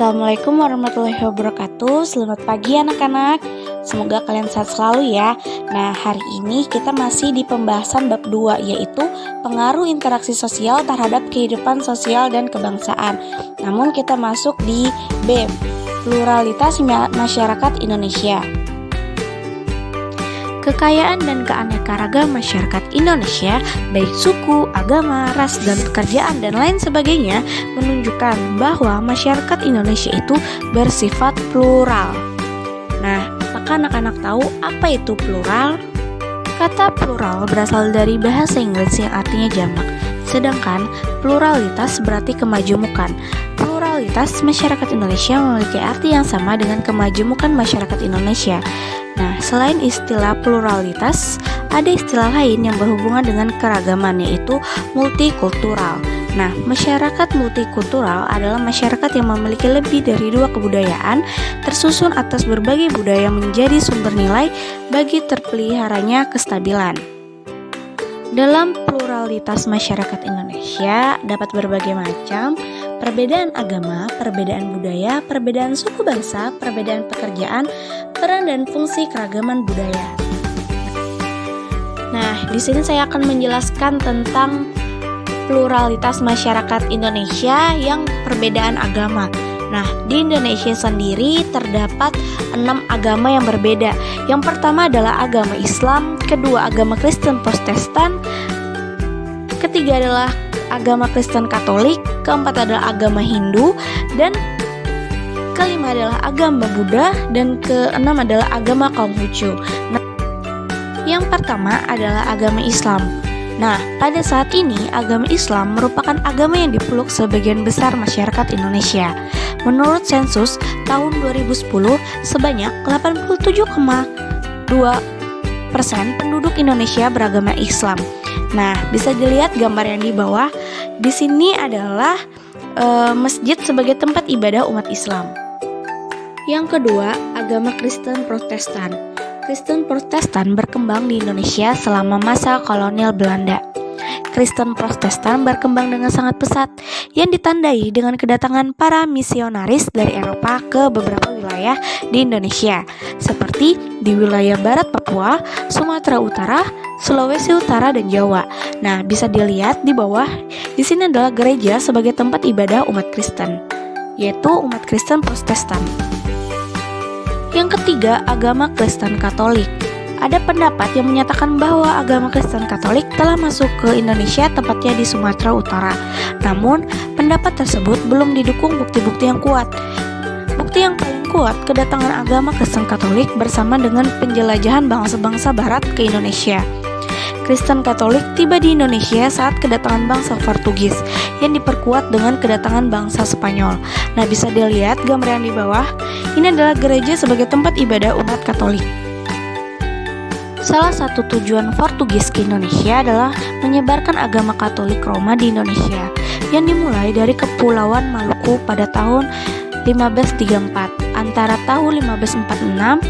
Assalamualaikum warahmatullahi wabarakatuh. Selamat pagi anak-anak. Semoga kalian sehat selalu ya. Nah, hari ini kita masih di pembahasan bab 2, yaitu pengaruh interaksi sosial terhadap kehidupan sosial dan kebangsaan. Namun kita masuk di B, pluralitas masyarakat Indonesia. Kekayaan dan keanekaragaman masyarakat Indonesia, baik suku, agama, ras, dan pekerjaan dan lain sebagainya, menunjukkan bahwa masyarakat Indonesia itu bersifat plural. Nah, maka anak-anak tahu apa itu plural? Kata plural berasal dari bahasa Inggris yang artinya jamak, sedangkan pluralitas berarti kemajemukan. Pluralitas masyarakat Indonesia memiliki arti yang sama dengan kemajemukan masyarakat Indonesia. Nah, selain istilah pluralitas, ada istilah lain yang berhubungan dengan keragaman, yaitu multikultural. Nah, masyarakat multikultural adalah masyarakat yang memiliki lebih dari 2 kebudayaan, tersusun atas berbagai budaya menjadi sumber nilai bagi terpeliharanya kestabilan. Dalam pluralitas masyarakat Indonesia dapat berbagai macam perbedaan agama, perbedaan budaya, perbedaan suku bangsa, perbedaan pekerjaan, peran dan fungsi keragaman budaya. Nah, di sini saya akan menjelaskan tentang pluralitas masyarakat Indonesia yang perbedaan agama. Nah, di Indonesia sendiri terdapat 6 agama yang berbeda. Yang pertama adalah agama Islam, kedua agama Kristen Protestan, ketiga adalah agama Kristen Katolik, keempat adalah agama Hindu, dan kelima adalah agama Buddha, dan keenam adalah agama Konghucu. Nah, yang pertama adalah agama Islam. Nah, pada saat ini agama Islam merupakan agama yang dipeluk sebagian besar masyarakat Indonesia. Menurut sensus tahun 2010, sebanyak 87,2% penduduk Indonesia beragama Islam. Nah, bisa dilihat gambar yang di bawah. Di sini adalah masjid sebagai tempat ibadah umat Islam. Yang kedua, agama Kristen Protestan. Kristen Protestan berkembang di Indonesia selama masa kolonial Belanda. Kristen Protestan berkembang dengan sangat pesat, yang ditandai dengan kedatangan para misionaris dari Eropa ke beberapa wilayah di Indonesia, seperti di wilayah barat Papua, Sumatera Utara, Sulawesi Utara, dan Jawa. Nah, bisa dilihat di bawah, di sini adalah gereja sebagai tempat ibadah umat Kristen, yaitu umat Kristen Protestan. Yang ketiga, agama Kristen Katolik. Ada pendapat yang menyatakan bahwa agama Kristen Katolik telah masuk ke Indonesia, tepatnya di Sumatera Utara. Namun, pendapat tersebut belum didukung bukti-bukti yang kuat. Bukti yang paling kuat kedatangan agama Kristen Katolik bersama dengan penjelajahan bangsa-bangsa Barat ke Indonesia. Kristen Katolik tiba di Indonesia saat kedatangan bangsa Portugis yang diperkuat dengan kedatangan bangsa Spanyol. Nah, bisa dilihat gambar yang di bawah. Ini adalah gereja sebagai tempat ibadah umat Katolik. Salah satu tujuan Portugis ke Indonesia adalah menyebarkan agama Katolik Roma di Indonesia yang dimulai dari Kepulauan Maluku pada tahun 1534. Antara tahun 1546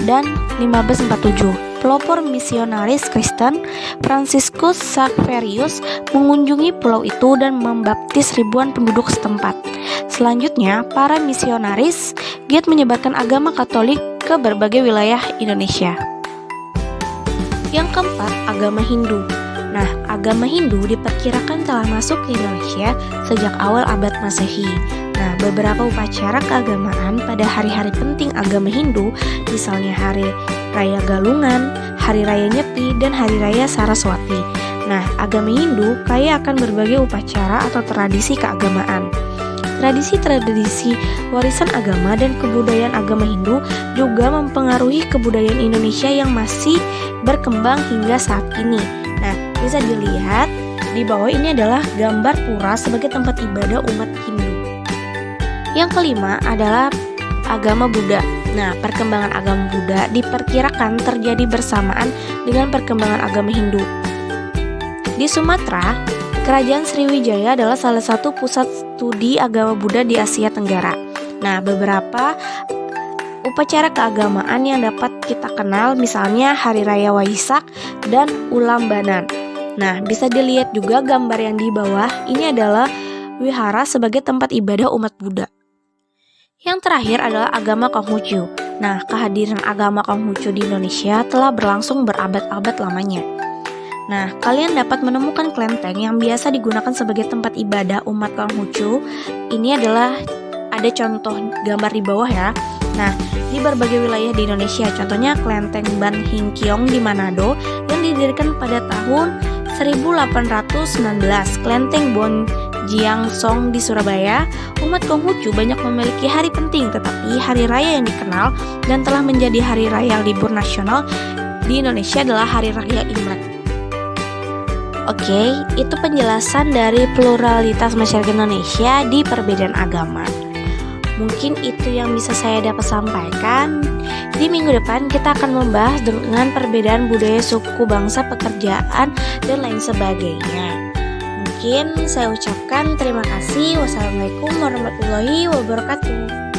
dan 1547, pelopor misionaris Kristen Franciscus Xaverius mengunjungi pulau itu dan membaptis ribuan penduduk setempat. Selanjutnya, para misionaris giat menyebarkan agama Katolik ke berbagai wilayah Indonesia. Yang keempat, agama Hindu. Nah, agama Hindu diperkirakan telah masuk ke Indonesia sejak awal abad Masehi. Nah, beberapa upacara keagamaan pada hari-hari penting agama Hindu, misalnya Hari Raya Galungan, Hari Raya Nyepi, dan Hari Raya Saraswati. Nah, agama Hindu kaya akan berbagai upacara atau tradisi keagamaan. Tradisi-tradisi warisan agama dan kebudayaan agama Hindu juga mempengaruhi kebudayaan Indonesia yang masih berkembang hingga saat ini. Nah, bisa dilihat di bawah, ini adalah gambar pura sebagai tempat ibadah umat Hindu. Yang kelima adalah agama Buddha. Nah, perkembangan agama Buddha diperkirakan terjadi bersamaan dengan perkembangan agama Hindu. Di Sumatera, Kerajaan Sriwijaya adalah salah satu pusat studi agama Buddha di Asia Tenggara. Nah, beberapa upacara keagamaan yang dapat kita kenal misalnya Hari Raya Waisak dan Ulambanan. Nah, bisa dilihat juga gambar yang di bawah. Ini adalah wihara sebagai tempat ibadah umat Buddha. Yang terakhir adalah agama Konghucu. Nah, kehadiran agama Konghucu di Indonesia telah berlangsung berabad-abad lamanya. Nah, kalian dapat menemukan kelenteng yang biasa digunakan sebagai tempat ibadah umat Konghucu. Ini adalah ada contoh gambar di bawah ya. Nah, di berbagai wilayah di Indonesia, contohnya kelenteng Ban Hing Kiong di Manado yang didirikan pada tahun 1819, kelenteng Bon Jiang Song di Surabaya. Umat Konghucu banyak memiliki hari penting, tetapi hari raya yang dikenal dan telah menjadi hari raya libur nasional di Indonesia adalah hari raya Imlek. Oke, itu penjelasan dari pluralitas masyarakat Indonesia di perbedaan agama. Mungkin itu yang bisa saya dapat sampaikan. Di minggu depan kita akan membahas dengan perbedaan budaya suku, bangsa, pekerjaan, dan lain sebagainya. Mungkin saya ucapkan terima kasih. Wassalamualaikum warahmatullahi wabarakatuh.